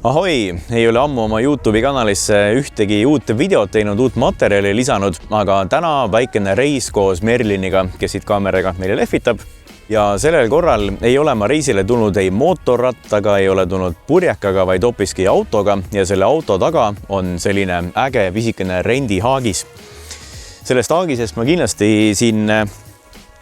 Ahoi, ei ole ammu oma YouTube'i kanalisse ühtegi uut videot teinud, uut materjali lisanud, aga täna väikene reis koos Merliniga, kes siit kaameraga meile lehvitab. Ja sellel korral ei ole ma reisile tulnud ei mootorrattaga, ei ole tulnud purjekaga, vaid hoopiski autoga ja selle auto taga on selline äge pisikene rendihaagis. Sellest haagisest ma kindlasti siin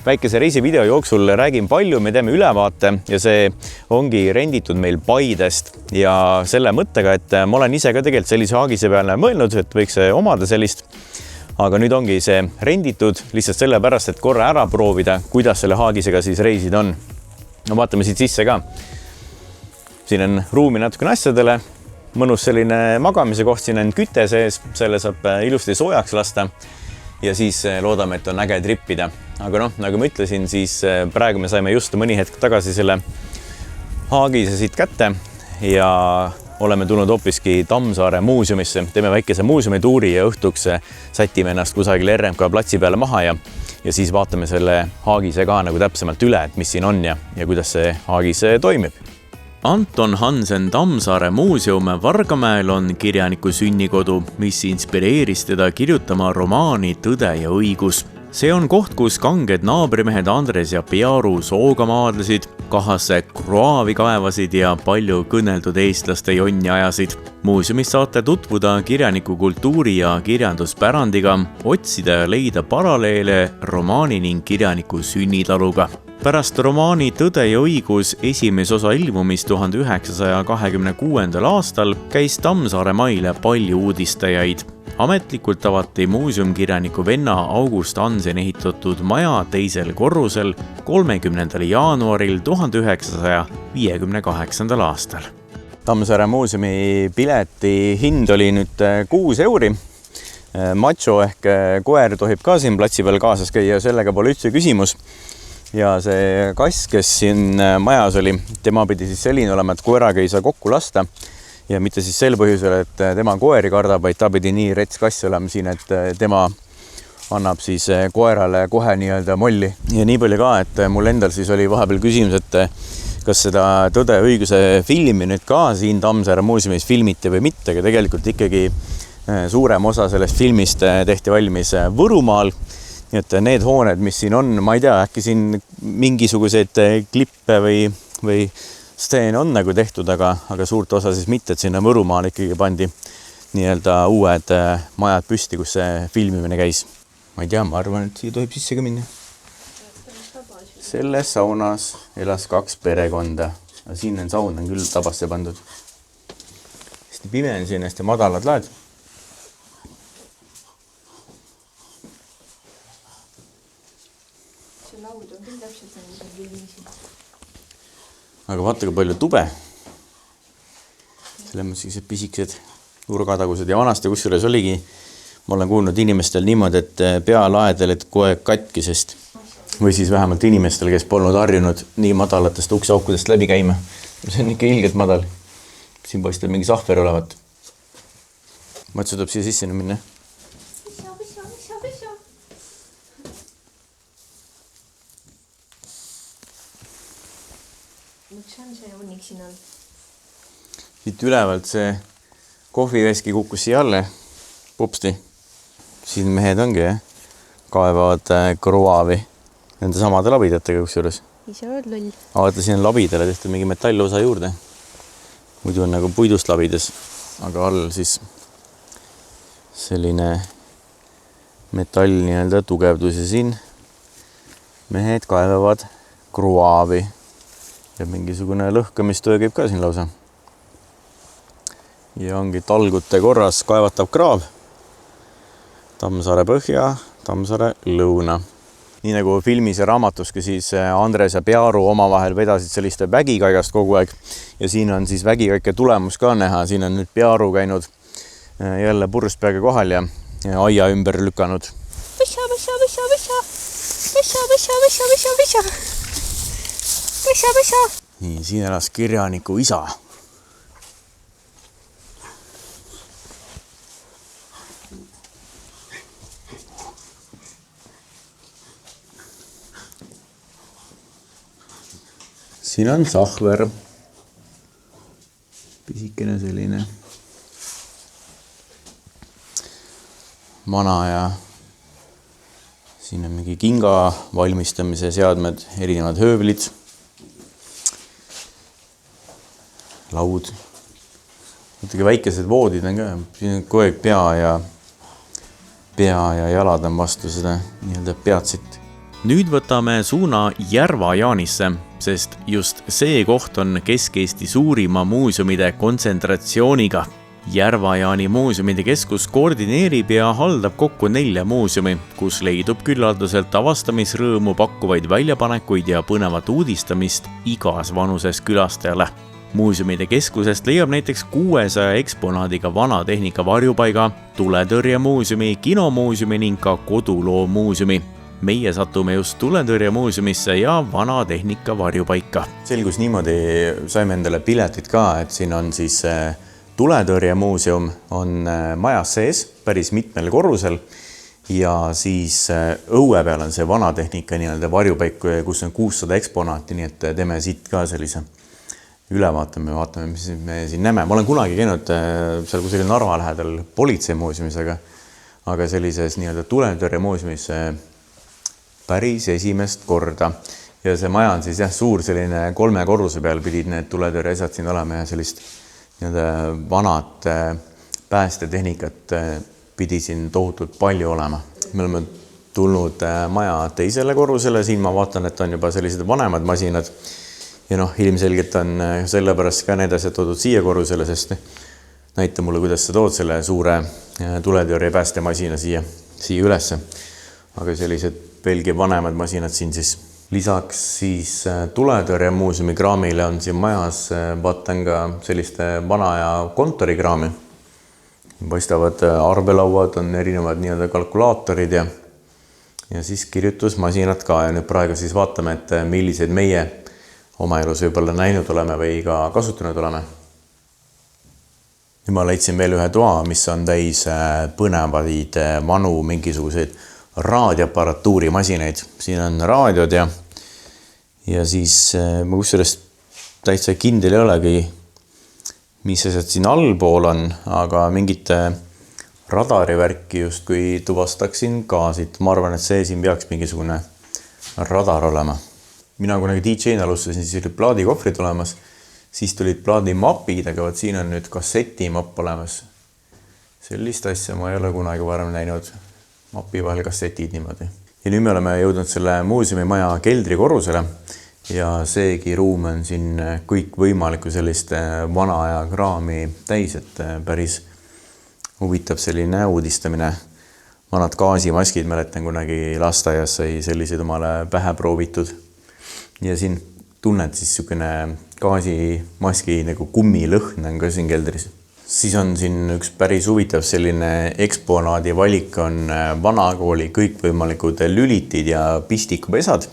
väikese reisivideo jooksul räägin palju, me teeme ülevaate ja see ongi renditud meil Paidest ja selle mõttega, et ma olen ise ka tegelikult sellise haagise peale mõelnud, et võiks omada sellist, aga nüüd ongi see renditud lihtsalt sellepärast, et korra ära proovida, kuidas selle haagisega siis reisid on. No vaatame siit sisse ka. Siin on ruumi natukene asjadele, mõnus selline magamise koht, siin on küte sees, selle saab ilusti soojaks lasta. Ja siis loodame, et on äge trippida. Aga nagu ma ütlesin, siis praegu me saime just mõni hetk tagasi selle haagise siit kätte ja oleme tulnud hoopiski Tammsaare muuseumisse. Teeme väikese muuseumituuri ja õhtuks sätime ennast kusagil RMK platsi peale maha ja siis vaatame selle haagise ka nagu täpsemalt üle, et mis siin on ja kuidas see haagis toimib. Anton Hansen Tammsaare muuseum Vargamäel on kirjaniku sünnikodu, mis inspireeris teda kirjutama romaani Tõde ja õigus. See on koht, kus kanged naabrimehed Andres ja Pearu sooga maadlesid, kahasse kroaavi kaevasid ja palju kõneldud eestlaste jonni ajasid. Muuseumis saate tutvuda kirjaniku kultuuri ja kirjanduspärandiga, otsida ja leida paralleele romaani ning kirjaniku sünnitaluga. Pärast romaani Tõde ja õigus esimese osa ilmumist 1926. aastal käis Tammsaare maile palju uudistajaid. Ametlikult avati muuseumkirjaniku venna August Hanseni ehitatud maja teisel korrusel 30. jaanuaril 1958. aastal. Tammsaare muuseumi pileti hind oli nüüd 6 euri. Macho ehk koer tohib ka siin platsi peal kaasas käia, sellega pole üldse küsimus. Ja see kass, kes siin majas oli, tema pidi siis selline olema, et koeraga ei saa kokku lasta. Ja mitte siis sel põhjusel, et tema koeri kardab, vaid ta pidi nii rets kass olema siin, et tema annab siis koerale kohe nii-öelda molli. Ja nii palju ka, et mul endal siis oli vahepeal küsimus, et kas seda Tõde ja õiguse filmi nüüd ka siin Tammsaare muuseumis filmiti või mitte, aga tegelikult ikkagi suurem osa sellest filmist tehti valmis Võrumaal. Nii et need hooned, mis siin on, ma ei tea, äkki siin mingisuguseid klippe või steen on nagu tehtud, aga suurt osa siis mitte, et sinna Võrumaal ikkagi pandi nii-öelda uued majad püsti, kus see filmimine käis. Ma ei tea, ma arvan, et siia tohib sisse ka minna. Selles saunas elas 2 perekonda. Siin on saun, on küll tabasse pandud. Hästi pime on siin, hästi madalad laed. Aga vaata, kui palju tube. Selle mõttes pisikesed nurgatagused ja vanasti kusjuures oligi, ma olen kuulnud inimestel niimoodi, et pealaedel, et kohe katkisest või siis vähemalt inimestel, kes polnud harjunud nii madalatest ukseaukudest läbi käima. See on ikka ilgelt madal. Siin paistab mingi sahver olevat. Matsu tuleb siia sisse minna. Siit ülevalt see kohviveski kukkus siia alle, pupsti. Siin mehed ongi, kaevavad kroaavi nende samade labidatega kusjuures. Ise oled loll. Vaata, siin on labidele tehtud mingi metallosa juurde. Muidu on nagu puidust labides, aga all siis selline metall nii-öelda tugevdus ja siin mehed kaevavad kroaavi. Ja mingisugune lõhkamistöö käib ka siin lausa. Ja ongi talgute korras kaevatav kraav. Tammsaare põhja, Tammsaare lõuna. Nii nagu filmis ja raamatuski siis Andres ja Pearu omavahel vedasid selliste vägikaigast kogu aeg. Ja siin on siis vägikaike tulemus ka näha. Siin on nüüd Pearu käinud jälle purjuspeaga kohal ja aia ümber lükanud. Võssa. Nii, siin elas kirjaniku isa. Siin on sahver. pisikene selline selline vana ja siin on mingi kinga valmistamise seadmed, erinevad höövlid, laud. Muidugi väikesed voodid on ka, siin on kogu aeg pea ja jalad on vastu seda nii-öelda peatsit. Nüüd võtame suuna Järva-Jaanisse, sest just see koht on Kesk-Eesti suurima muuseumide kontsentratsiooniga. Järva-Jaani muuseumide keskus koordineerib ja haldab kokku 4 muuseumi, kus leidub küllaldaselt avastamisrõõmu pakkuvaid väljapanekuid ja põnevat uudistamist igas vanuses külastajale. Muuseumide keskusest leiab näiteks 600 eksponaadiga vanatehnika varjupaiga, tuletõrjemuuseumi, kinomuuseumi ning ka koduloomuuseumi. Meie satume just tuletõrjemuuseumisse ja vanatehnika varjupaika. Selgus niimoodi, saime endale piletid ka, et siin on siis tuletõrjemuuseum on majas sees päris mitmel korrusel ja siis õue peal on see vanatehnika nii-öelda varjupaik, kus on 600 eksponaati, nii et teeme siit ka sellise ülevaatame, vaatame, mis me siin näeme. Ma olen kunagi käinud seal kusagil Narva lähedal politseimuuseumis, aga sellises nii-öelda tuletõrjemuuseumis päris esimest korda. Ja see maja on siis suur selline 3 korruse peal pidid need tuletõrje asjad siin olema ja sellist vanad päästetehnikat pidi siin tohutult palju olema. Me oleme tulnud maja teisele korrusele, siin ma vaatan, et on juba sellised vanemad masinad ja ilmselgelt on sellepärast ka need asjad toodud siia korrusele, sest näita mulle, kuidas sa tood selle suure tuletõrje päästemasina siia ülesse. Aga sellised veelgi vanemad masinad siin siis. Lisaks siis tuletõrjemuuseumi kraamile on siin majas, vaatan ka selliste vana ja kontorikraami. Paistavad arvelauad, on erinevad nii-öelda kalkulaatorid ja siis kirjutusmasinad ka. Ja nüüd praegu siis vaatame, et millised meie oma elus võib-olla näinud oleme või ka kasutanud oleme. Ja ma leidsin veel ühe toa, mis on täis põnevaid vanu mingisuguseid raadioaparatuuri masinaid. Siin on raadiod ja siis ma kusjuures täitsa kindel ei olegi, mis asjad siin allpool on, aga mingite radarivärki just kui tuvastaksin ka siit. Ma arvan, et see siin peaks mingisugune radar olema. Mina kunagi DJ-na alustasin, siis olid plaadikohvrid olemas, siis tulid plaadimapid, aga siin on nüüd kassetimapp olemas. Sellist asja ma ei ole kunagi varem näinud. Mapi vahel kassetid niimoodi. Ja nüüd me oleme jõudnud selle muuseumi maja keldri korrusele ja seegi ruum on siin kõik võimalikku sellist vana aja kraami täis, et päris huvitav selline uudistamine. Vanad gaasimaskid, mäletan kunagi lasteaias sai selliseid omale pähe proovitud. Ja siin tunned siis niisugune gaasimaski nagu kummilõhn on ka siin keldris. Siis on siin üks päris huvitav selline eksponaadi valik on vanakooli kõikvõimalikud lülitid ja pistikupesad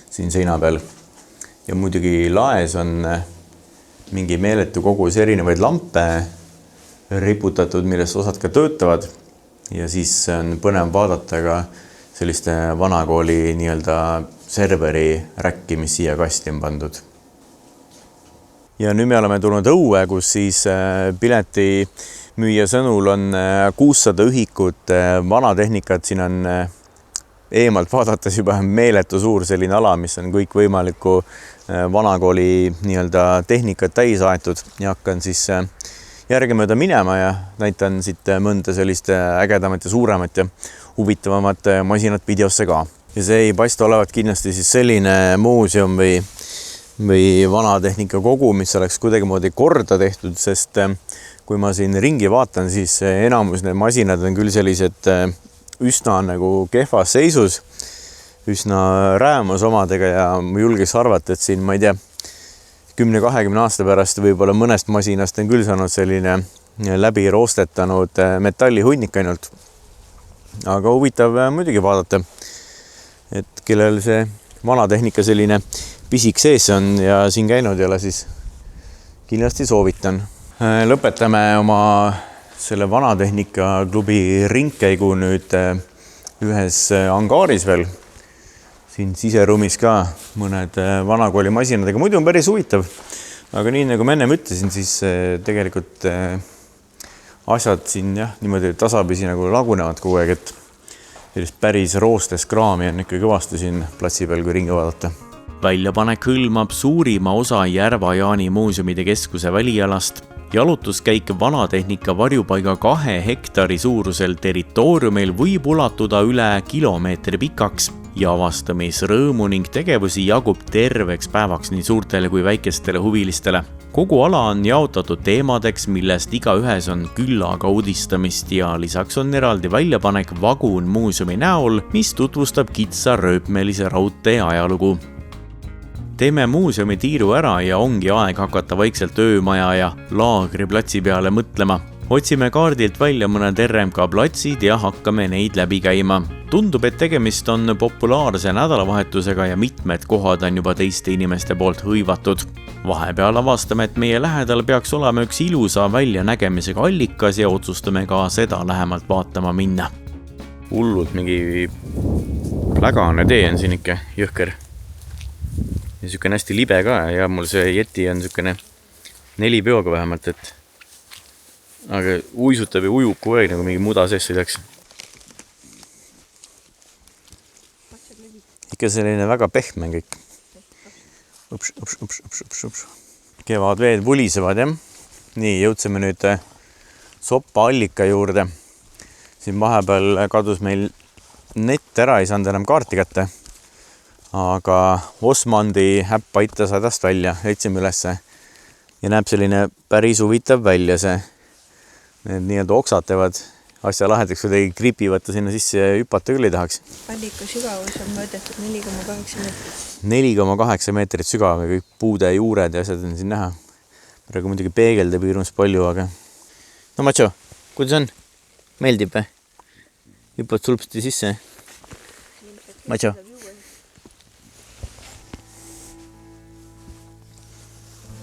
siin seina peal. Ja muidugi laes on mingi meeletu kogus erinevaid lampe riputatud, millest osad ka töötavad. Ja siis on põnev vaadata ka selliste vanakooli nii-öelda serveri räkki, mis siia kasti on pandud. Ja nüüd me oleme tulnud õue, kus siis pileti müüja sõnul on 600 ühikut vanatehnikat. Siin on eemalt vaadates juba meeletu suur selline ala, mis on kõik võimaliku vanakooli nii-öelda tehnikat täis aetud. Ja hakkan siis järgemööda minema ja näitan siit mõnda sellist ägedamat ja suuremat ja huvitavamat masinat videosse ka. Ja see ei paista olevat kindlasti siis selline muuseum või vanatehnika kogu, mis oleks kuidagimoodi korda tehtud, sest kui ma siin ringi vaatan, siis enamus need masinad on küll sellised üsna nagu kehvas seisus, üsna räämas omadega ja ma julgeks arvata, et siin, ma ei tea, 10-20 aasta pärast võib-olla mõnest masinast on küll saanud selline läbi roostetanud metallihunnik ainult. Aga huvitav muidugi vaadata, et kellel see vanatehnika selline pisik sees on ja siin käinud ei ole, siis kindlasti soovitan. Lõpetame oma selle vanatehnika klubi ringkäigu nüüd ühes angaaris veel. Siin siseruumis ka mõned vanakooli masinad, aga muidu on päris huvitav. Aga nii nagu ma ennem ütlesin, siis tegelikult asjad siin niimoodi tasapisi nagu lagunevad kogu aeg, et sellist päris roostes kraami on ikka kõvasti siin platsi peal, kui ringi vaadata. Väljapanek hõlmab suurima osa Järva-Jaani muuseumide keskuse välialast. Jalutuskäik vanatehnika varjupaiga 2 hektari suurusel territooriumil võib ulatuda üle kilomeetri pikaks ja avastamisrõõmu ning tegevusi jagub terveks päevaks nii suurtele kui väikestele huvilistele. Kogu ala on jaotatud teemadeks, millest igaühes on küllaga uudistamist ja lisaks on eraldi väljapanek vagun muuseumi näol, mis tutvustab kitsa rööpmelise raudtee ajalugu. Teeme muuseumi tiiru ära ja ongi aeg hakata vaikselt öömaja ja laagriplatsi peale mõtlema. Otsime kaardilt välja mõned RMK platsid ja hakkame neid läbi käima. Tundub, et tegemist on populaarse nädalavahetusega ja mitmed kohad on juba teiste inimeste poolt hõivatud. Vahepeal avastame, et meie lähedal peaks olema üks ilusa väljanägemisega allikas ja otsustame ka seda lähemalt vaatama minna. Hullult mingi plägane tee on siin ikka jõhker. Ja sükene hästi libe ka ja mul see jeti on sükene 4 peoga vähemalt, et aga uisutab ja ujub kogu aeg nagu mingi muda sees sõidaks. Ikka selline väga pehme kõik. Ups. Kevad veed vulisevad, jah. Nii, jõudsime nüüd soppa allika juurde. Siin vahepeal kadus meil net ära, ei saanud enam kaarti kätte. Aga Osmandi äpp aitas hädast välja, leitsime ülesse ja näeb selline päris huvitav välja see. Need nii-öelda oksad teevad asja lahedaks, kui tegi gripi võtta sinna sisse ja hüpata küll ei tahaks. Allika sügavus on mõõdetud 4,8 meetrit. 4,8 meetrit sügav ja kõik puude juured ja asjad on siin näha. Praegu muidugi peegeldab hirmus palju, aga... No Macho, kuidas on? Meeldib või? Hüppad sulpsti sisse? Macho?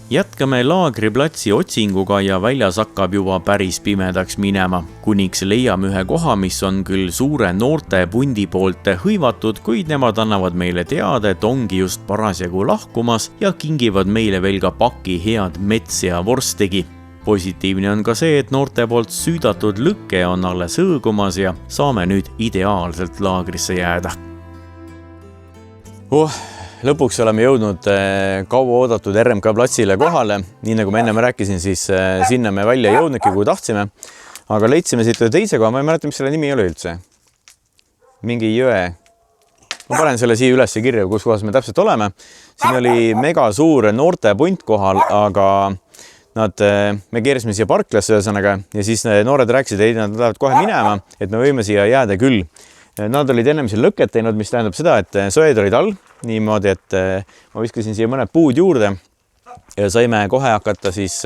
Jätkame laagriplatsi otsinguga ja väljas hakkab juba päris pimedaks minema. Kuniks leiame ühe koha, mis on küll suure noorte pundi poolt hõivatud, kuid nemad annavad meile teada, et ongi just parasjagu lahkumas ja kingivad meile veel ka paki head mets ja vorstigi. Positiivne on ka see, et noorte poolt süüdatud lõkke on alles õõgumas ja saame nüüd ideaalselt laagrisse jääda. Lõpuks oleme jõudnud kaua oodatud RMK platsile kohale. Nii nagu ma enne rääkisin, siis sinna me välja jõudnudki, kui tahtsime. Aga leidsime siit teise koha, ma ei mäleta, mis selle nimi oli üldse. Mingi jõe. Ma panen selle siia üles kirja, kus kohas me täpselt oleme. Siin oli mega suur noorte punt kohal, aga me keerisime siia parklasse ühesõnaga ja siis noored rääkisid, et nad lähevad kohe minema, et me võime siia jääda küll. Nad olid ennem siin lõket teinud, mis tähendab seda, et söed olid all, niimoodi, et ma viskasin siia mõned puud juurde ja saime kohe hakata siis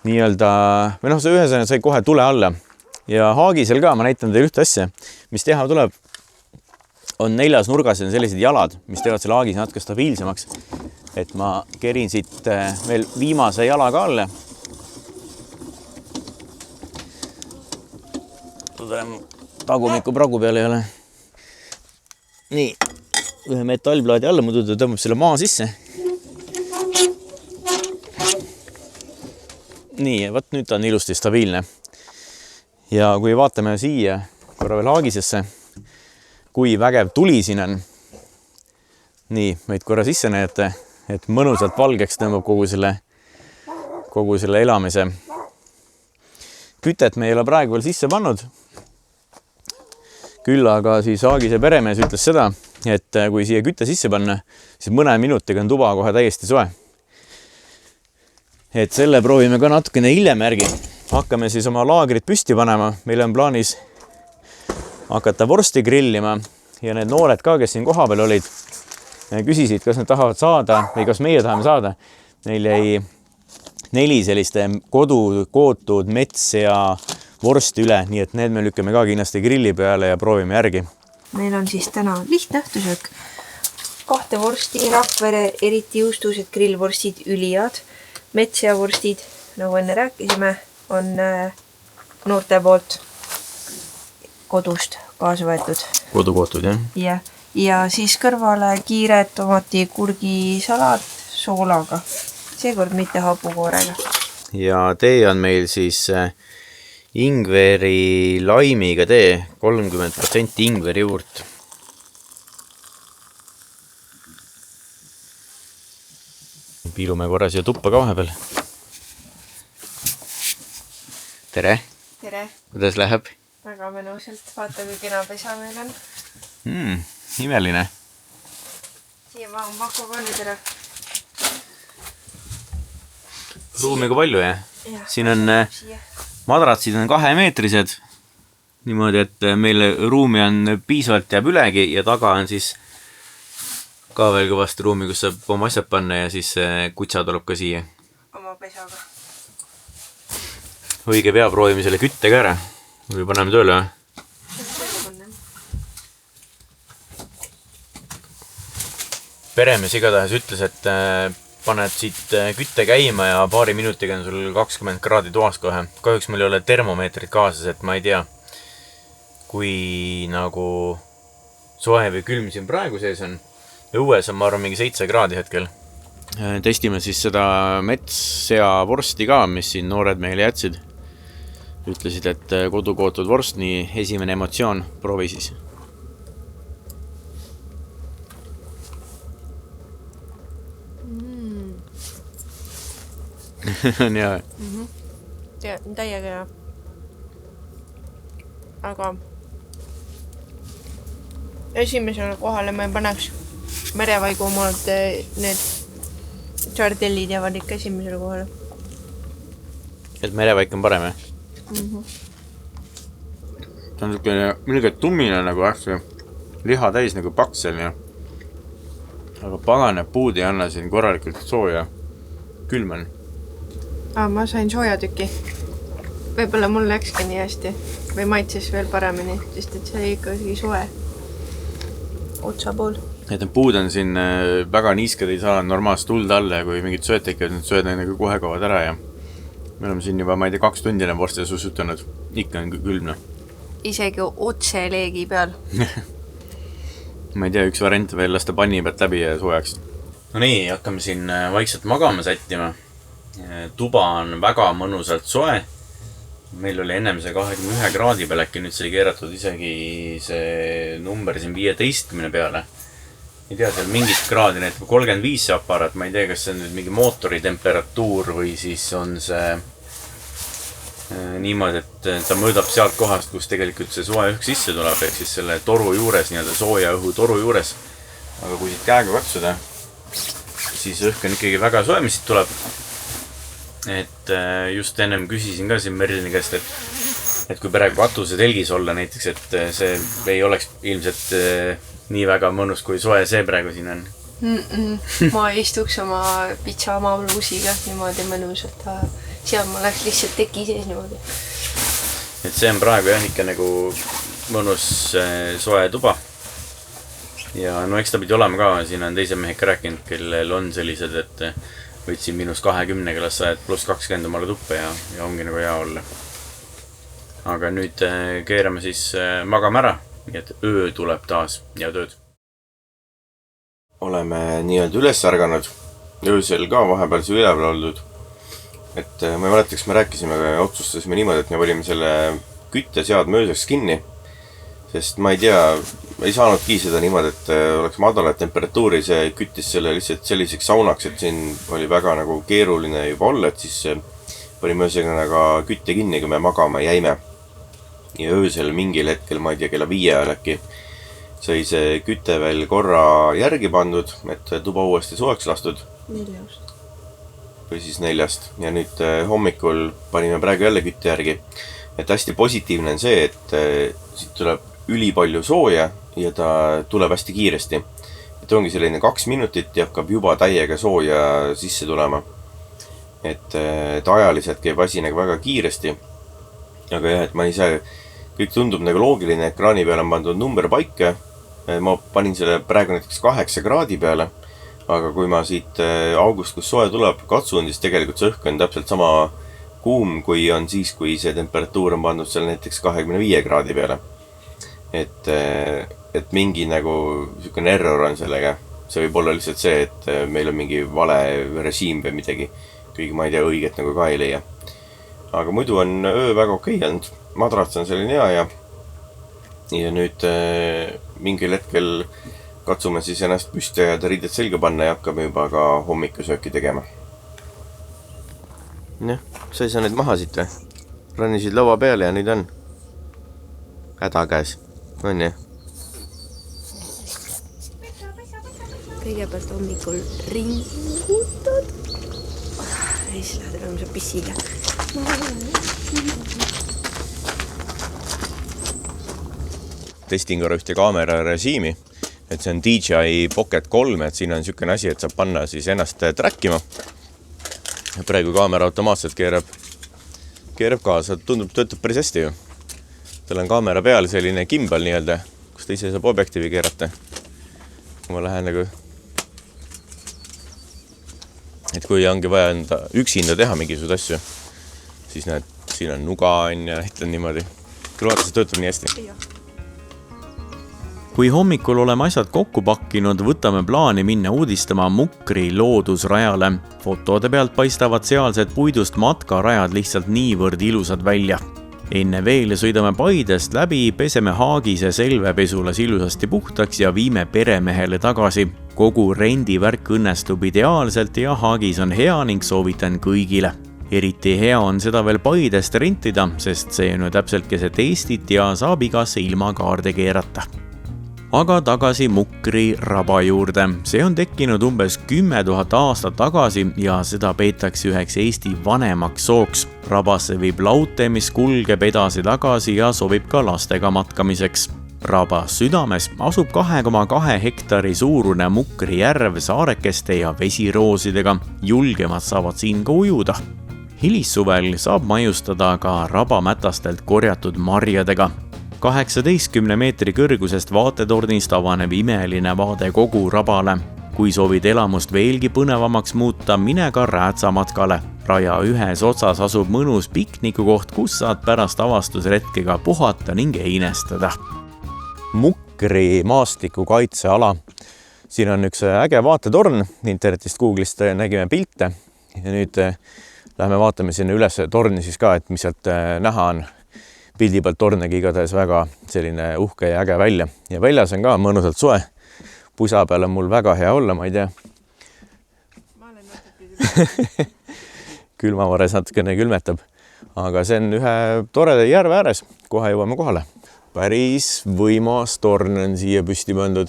nii-öelda, või noh, see ühesõnaga sai kohe tule alla. Ja haagisel ka, ma näitan teile ühte asja, mis teha tuleb, on 4 nurgas on sellised jalad, mis teevad selle haagis natuke stabiilsemaks. Et ma kerin siit veel viimase jala ka alle. Tagumiku pragu peal ei ole. Nii, ühe metallplaadi alla muidu tõmbab selle maa sisse. Nii, võt nüüd ta on ilusti stabiilne. Ja kui vaatame siia korra veel haagisesse, kui vägev tuli siin on. Nii, meid korra sisse näete, et mõnusalt valgeks tõmbab kogu selle elamise. Kütet me ei ole praegu veel sisse pannud. Küll aga siis Aagise peremees ütles seda, et kui siia kütte sisse panna, siis mõne minutiga on tuba kohe täiesti soe. Et selle proovime ka natukene hiljem järgi. Hakkame siis oma laagrit püsti panema. Meil on plaanis hakata vorsti grillima ja need noored ka, kes siin koha peal olid, küsisid, kas nad tahavad saada või kas meie tahame saada. Neil jäi 4 selliste kodu kootud mets ja vorsti üle, nii et need me lükkame ka kindlasti grilli peale ja proovime järgi. Meil on siis täna lihtne õhtusöök. 2 vorsti, Rakvere, eriti juustused, grillvorstid, üliad, metsjavorstid, nagu enne rääkisime, on noorte poolt kodust kaasa võetud. Kodukootud, jah? Ja siis kõrvale kiire tomati kurgi salat soolaga. seekord mitte hapukoorega. Ja tee on meil siis ingveri laimiga tee, 30% ingveri juurt. Piilume korra siia tuppa ka vahepeal. Tere! Tere! Kuidas läheb? Väga mõnusalt. Vaata, kui kena pesa meil on. Imeline. Siia ma on paku ka nüüd ära. Ruumi kui palju, jah? Siin on Siia. madratsid on 2-meetrised. Niimoodi, et meil ruumi on piisavalt jääb ülegi ja taga on siis ka veel kõvasti ruumi, kus saab oma asjad panna ja siis kutsa tuleb ka siia. Oma pesaga. Õige pea proovime selle kütte ka ära. Või paneme tööle, või? Peremees igatahes ütles, et paned siit kütte käima ja paari minutiga on sul 20 kraadi toas kohe. Kahjuks meil ei ole termomeetrit kaasas, et ma ei tea, kui nagu soe või külm siin praegu sees on. Õues on, ma arvan, mingi 7 kraadi hetkel. Testime siis seda metssea vorsti ka, mis siin noored meile jätsid. Ütlesid, et kodukootud vorst, nii esimene emotsioon, proovi siis. On hea. Täiega hea. Aga esimesele kohale ma ei paneks merevaigu omalt need sardellid jäävad ikka esimesele kohale. Et merevaik on parem, jah? See on millega tummine nagu hästi liha täis nagu pakselne. Aga pagane puud ei anna siin korralikult sooja. Külm on. Ma sain sooja tüki. Võib-olla mul läkski nii hästi. Või maitses veel paremini, sest et see oli ikkagi soe. Otsa pool. Et need puud on siin väga niisked, ei saa normaalselt tuld alla ja kui mingid sööd tekivad, need sööd nagu kohe kaovad ära ja me oleme siin juba, ma ei tea, 2 tundi enam vorsti sussutanud. Ikka on külmne. Isegi otse leegi peal. Ma ei tea, üks variant veel lasta panni pealt läbi ja soojaks. No nii, hakkame siin vaikselt magama sättima. Tuba on väga mõnusalt soe. Meil oli ennem see 21 kraadi peal äkki, nüüd sai keeratud isegi see number siin 15 peale. Ei tea, seal mingit kraadi näitab 35 see aparaat, ma ei tea, kas see on nüüd mingi mootori temperatuur või siis on see niimoodi, et ta mõõdab sealt kohast, kus tegelikult see soe õhk sisse tuleb, ehk siis selle toru juures, nii-öelda sooja õhu toru juures. Aga kui siit käega katsuda, siis õhk on ikkagi väga soe, mis siit tuleb. Et just ennem küsisin ka siin Merlini käest, et kui praegu katuse telgis olla näiteks, et see ei oleks ilmselt nii väga mõnus, kui soe see praegu siin on. Ma istuks oma pitsama bluusiga niimoodi mõnusalt. Seal ma läks lihtsalt teki sees niimoodi. Et see on praegu jah ikka nagu mõnus soe tuba. Ja no eks ta pidi olema ka, siin on teise mehek rääkinud, kellel on sellised, et võtsin -20 las sajad +20 omale tuppe ja ongi nagu hea olla. Aga nüüd keerame siis magama ära, nii et öö tuleb taas ja tööd. Oleme nii-öelda üles ärganud, öösel ka vahepeal see üleval oldud. Et ma ei mäletaks, me rääkisime, aga otsustasime niimoodi, et me olime selle kütteseadme ööseks kinni. Sest ma ei tea, ei saanudki seda niimoodi, et oleks madalad temperatuuri, see küttis selle lihtsalt selliseks saunaks, et siin oli väga nagu keeruline juba olla, et siis panime ühesõnaga kütte kinni, kui me magama jäime. Ja öösel mingil hetkel, ma ei tea, kella 5 ajal äkki, sai see küte veel korra järgi pandud, et tuba uuesti soeks lastud. 4. Või siis 4. Ja nüüd hommikul panime praegu jälle kütte järgi. Et hästi positiivne on see, et siit tuleb ülipalju sooja ja ta tuleb hästi kiiresti. Et ongi selline 2 minutit ja hakkab juba täiega sooja sisse tulema. Et ajaliselt käib asi nagu väga kiiresti. Aga jah, et ma ei saa, kõik tundub nagu loogiline, ekraani peale on pandud number paika. Ma panin selle praegu näiteks 8 kraadi peale. Aga kui ma siit august, kus soe tuleb, katsun, siis tegelikult see õhk on täpselt sama kuum, kui on siis, kui see temperatuur on pandud seal näiteks 25 kraadi peale. Et mingi nagu niisugune error on sellega. see võib olla lihtsalt see, et meil on mingi vale režiim või midagi. Kuigi ma ei tea, õiget nagu ka ei leia. Aga muidu on öö väga okei olnud. Madrats on selline hea ja nüüd mingil hetkel katsume siis ennast püsti ajada, riided selga panna ja hakkame juba ka hommikusööki tegema. Jah, sa ei saa need maha siit või? Rannisid laua peale ja nüüd on häda käes. On jah? Kõigepealt hommikul ringutad. Ja siis lähed rõõmsa pissiga. Testin korra ühte kaamera režiimi, et see on DJI Pocket 3, et siin on niisugune asi, et saab panna siis ennast trackima. Praegu kaamera automaatselt keerab kaasa, tundub, töötab päris hästi ju. Tal on kaamera peal selline gimbal nii-öelda, kus ta ise saab objektiivi keerata. Kui ma lähen nagu... Et kui ongi vaja enda üksinda teha mingisugused asju, siis näed, siin on nuga ja näitan niimoodi. Küll vaata, see töötab nii hästi. Kui hommikul oleme asjad kokku pakkinud, võtame plaani minna uudistama Mukri loodusrajale. Fotode pealt paistavad sealsed puidust matkarajad lihtsalt niivõrd ilusad välja. Enne veel sõidame Paidest läbi, peseme Haagise selvepesulas ilusasti puhtaks ja viime peremehele tagasi. Kogu rendivärk õnnestub ideaalselt ja Haagis on hea ning soovitan kõigile. Eriti hea on seda veel Paidest rentida, sest see on ju täpselt keset Eestit ja saab igasse ilmakaarde keerata. Aga tagasi Mukri raba juurde. See on tekkinud umbes 10 000 aastat tagasi ja seda peetakse üheks Eesti vanemaks sooks. Rabasse viib laute, mis kulgeb edasi-tagasi ja sobib ka lastega matkamiseks. Raba südames asub 2,2 hektari suurune Mukri järv saarekeste ja vesiroosidega. Julgemad saavad siin ka ujuda. Hilissuvel saab maiustada ka rabamätastelt korjatud marjadega. 18 meetri kõrgusest vaatetornist avaneb imeline vaade kogu rabale. Kui soovid elamust veelgi põnevamaks muuta, mine ka räätsamatkale. Raja ühes otsas asub mõnus piknikukoht, kus saad pärast avastusretkega puhata ning einestada. Mukri maastiku kaitseala. Siin on üks äge vaatetorn, internetist Google'ist nägime pilte ja nüüd lähme vaatame sinna üles torni siis ka, et mis sealt näha on. Pildi pealt tornegi igatahes väga selline uhke ja äge välja ja väljas on ka mõnusalt soe. Pusa peal on mul väga hea olla, ma ei tea. Ma olen natuke Külmavares natukene külmetab, aga see on ühe toreda järve ääres, kohe jõuame kohale. Päris võimas torn on siia püsti pandud.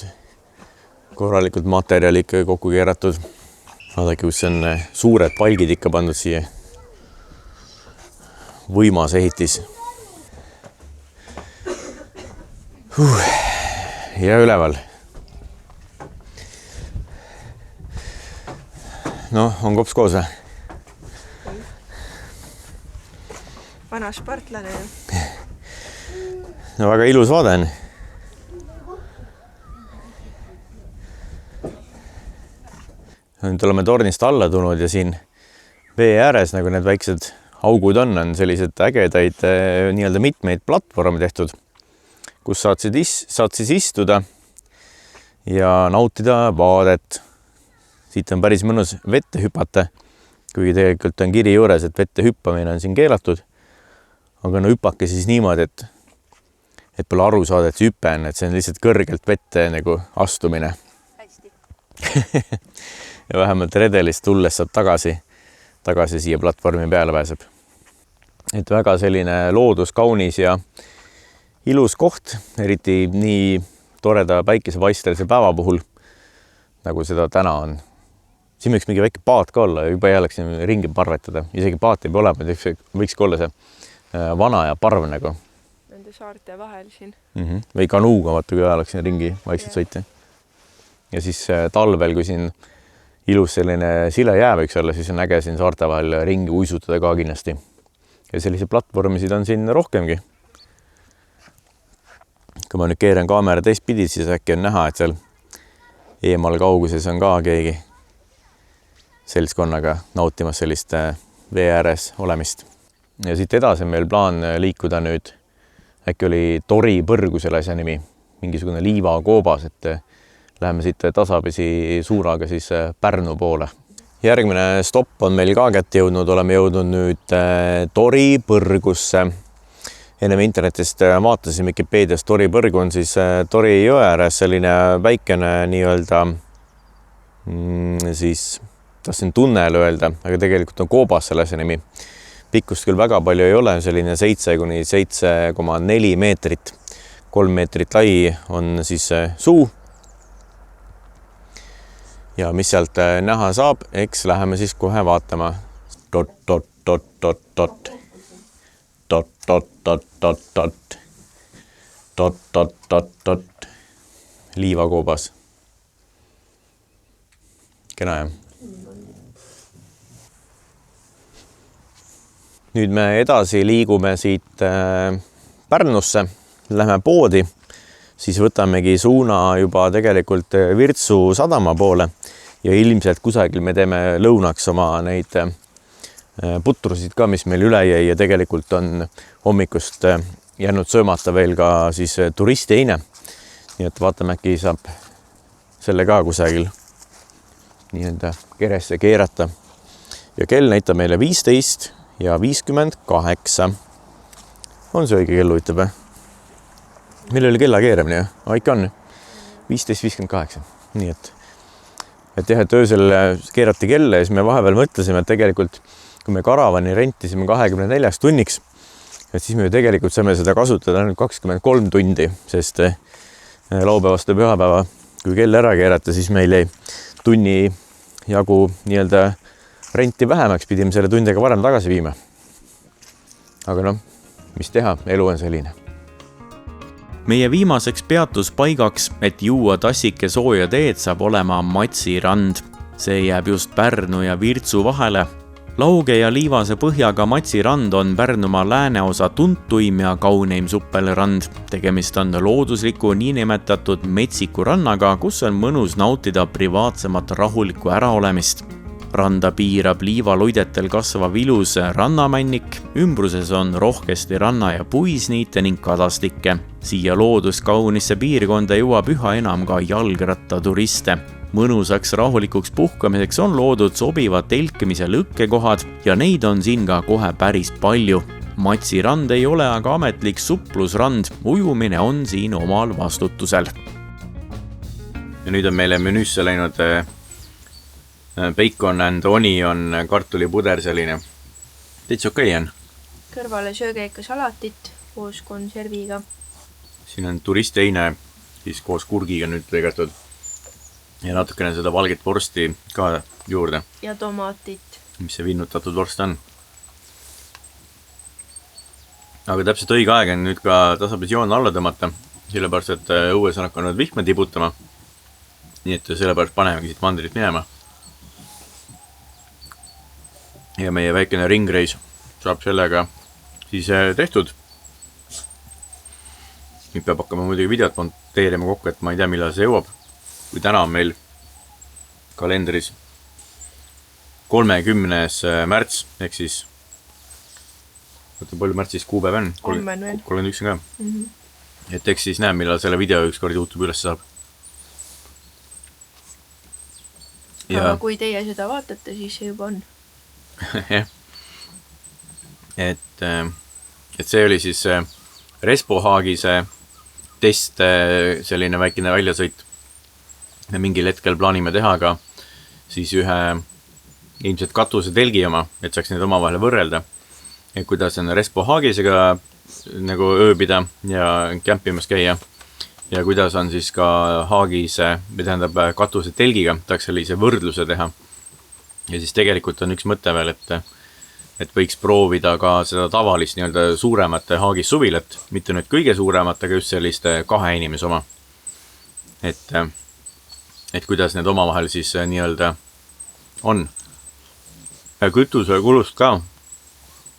Korralikult materjali ikka kokku keeratud. Vaadake, kus on suured palgid ikka pandud siia. Võimas ehitis. Ja üleval. No, on kops koos või? Vana spartlane. No väga ilus vaade on. Nüüd oleme tornist alla tulnud ja siin vee ääres, nagu need väiksed augud on sellised ägedaid nii-öelda mitmeid platvorme tehtud, kus saad siis istuda ja nautida vaadet. Siit on päris mõnus vette hüpata, kuigi tegelikult on kiri juures, et vette hüppamine on siin keelatud. Aga no hüppake siis niimoodi, et pole aru saada, et see hüpe on, et see on lihtsalt kõrgelt vette nagu astumine. Hästi. Ja vähemalt redelist tulles saab tagasi siia platvormi peale pääseb. Et väga selline looduskaunis ja ilus koht, eriti nii toreda päikesepaistelise päeva puhul, nagu seda täna on. Siin võiks mingi väike paat ka olla, juba ei oleks ringi parvetada. Isegi paat ei ole, võiks ka olla see vana ja parv nagu. Nende saarte vahel siin. Või kanuuga, vaata, kui oleks siin ringi vaikselt sõita. Ja siis talvel, kui siin ilus selline sile jää võiks olla, siis on äge siin saarte vahel ringi uisutada ka kindlasti. Ja sellise platvormisid on siin rohkemgi. Kui ma nüüd keeran kaamera teistpidi, siis äkki on näha, et seal eemal kauguses on ka keegi seltskonnaga nautimas sellist vee ääres olemist. Ja siit edasi on meil plaan liikuda nüüd, äkki oli Tori põrgusel asja nimi, mingisugune liivakoobas, et läheme siit tasapisi suunaga siis Pärnu poole. Järgmine stopp on meil ka kätte jõudnud, oleme jõudnud nüüd Tori põrgusse. Ennem internetist vaatasin Wikipeedias, Tori põrgu on siis Tori jõe ääres selline väikene nii-öelda siis tahtsin tunnel öelda, aga tegelikult on koobas selle asja nimi. Pikkust küll väga palju ei ole, selline 7 kuni 7,4 meetrit. 3 meetrit lai on siis suu. Ja mis sealt näha saab, eks läheme siis kohe vaatama. Liivakoobas. Kena jah. Nüüd me edasi liigume siit Pärnusse, lähme poodi, siis võtamegi suuna juba tegelikult Virtsu sadama poole ja ilmselt kusagil me teeme lõunaks oma neid putrusid ka, mis meil üle jäi ja tegelikult on hommikust jäänud söömata veel ka siis turisteine. Nii et vaatame, äkki saab selle ka kusagil nii-öelda keresse keerata. Ja kell näitab meile 15 ja 58. On see õige kell huvitav? Meil oli kella keeramine, ikka on 15.58. Nii et jah, et öösel keerati kella ja siis me vahepeal mõtlesime, et tegelikult kui me karavani rentisime 24 tunniks, et siis me ju tegelikult saame seda kasutada ainult 23 tundi, sest laupäevast ja pühapäeva, kui kell ära keerata, siis meil jäi tunni jagu nii-öelda renti vähemaks, pidime selle tundega varem tagasi viima. Aga noh, mis teha, elu on selline. Meie viimaseks peatuspaigaks, et juua tassike sooja teed, saab olema Matsi rand. See jääb just Pärnu ja Virtsu vahele. Lauge ja liivase põhjaga Matsi rand on Pärnumaa lääneosa tuntuim ja kauneim suppelrand. Tegemist on loodusliku niinimetatud metsiku rannaga, kus on mõnus nautida privaatsemat rahulikku äraolemist. Randa piirab liivaluidetel kasvav ilus rannamännik, ümbruses on rohkesti ranna- ja puisniite ning kadastikke. Siia looduskaunisse piirkonda jõuab üha enam ka jalgrattaturiste. Mõnusaks rahulikuks puhkamiseks on loodud sobivad telkimise lõkkekohad ja neid on siin ka kohe päris palju. Matsi rand ei ole aga ametlik suplusrand, ujumine on siin omal vastutusel. Ja nüüd on meile menüüsse läinud bacon and onion kartulipuder selline. Täitsa okei on. Kõrvale sööge ikka salatit koos konserviga. Siin on turisteine siis koos kurgiga nüüd lõigatud. Ja natukene seda valget vorsti ka juurde. Ja tomatit. Mis see vinnutatud vorst on. Aga täpselt õige aeg on nüüd ka tasapisi joon alla tõmmata. Sellepärast, et õues on hakanud vihma tibutama. Nii et sellepärast panemegi siit mandrit minema. Ja meie väikene ringreis saab sellega siis tehtud. Nüüd peab hakkama muidugi videot monteerima kokku, et ma ei tea, millal see jõuab. Kui täna on meil kalendris 30. märts, ehk siis palju märtsis kuupäev on? 31 ka. Et eks siis näe, millal selle video ükskord YouTube üles saab. Aga kui teie seda vaatate, siis see juba on. et see oli siis Respo Haagise test, selline väikene väljasõit. Me mingil hetkel plaanime teha ka siis ühe ilmselt katuse telgi oma, et saaks need omavahel võrrelda. Et kuidas on Respo Haagisega nagu ööbida ja kämpimas käia. Ja kuidas on siis ka Haagise, tähendab katuse telgiga, tahaks sellise võrdluse teha. Ja siis tegelikult on üks mõte veel, et võiks proovida ka seda tavalist nii-öelda suuremate Haagis suvilat, mitte nüüd kõige suuremat, aga just selliste 2 inimese oma. Et kuidas need omavahel siis nii-öelda on. Ja kütuse kulust ka,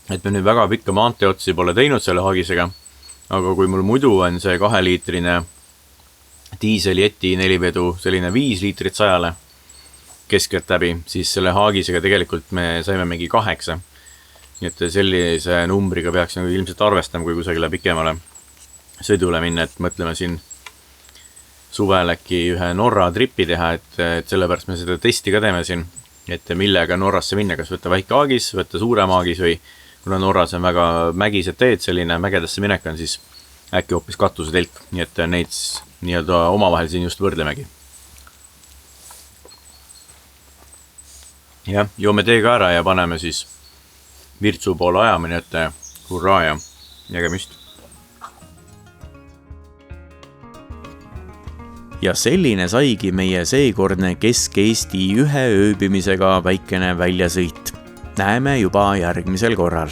et me nüüd väga pikka maanteeotsi pole teinud selle Haagisega, aga kui mul muidu on see 2-liitrine diiselijeti 4-vedu, selline 5 liitrit 100-le, keskelt läbi, siis selle Haagisega tegelikult me saime mingi 8. Nii et sellise numbriga peaks ilmselt arvestama, kui kusagile pikemale sõidule minna, et mõtleme siin suvel äkki ühe Norra tripi teha, et sellepärast me seda testi ka teeme siin, et millega Norrasse minna, kas võtta väike aagis, võtta suurem aagis või kuna Norras on väga mägised teed, selline mägedasse minek on, siis äkki hoopis katusetelk, nii et neid nii-öelda omavahel siin just võrdlemegi. Jah, joome tee ka ära ja paneme siis Virtsu poole ajamine ette, hurraa ja nägemist. Ja selline saigi meie seekordne Kesk-Eesti ühe ööbimisega väikene väljasõit. Näeme juba järgmisel korral.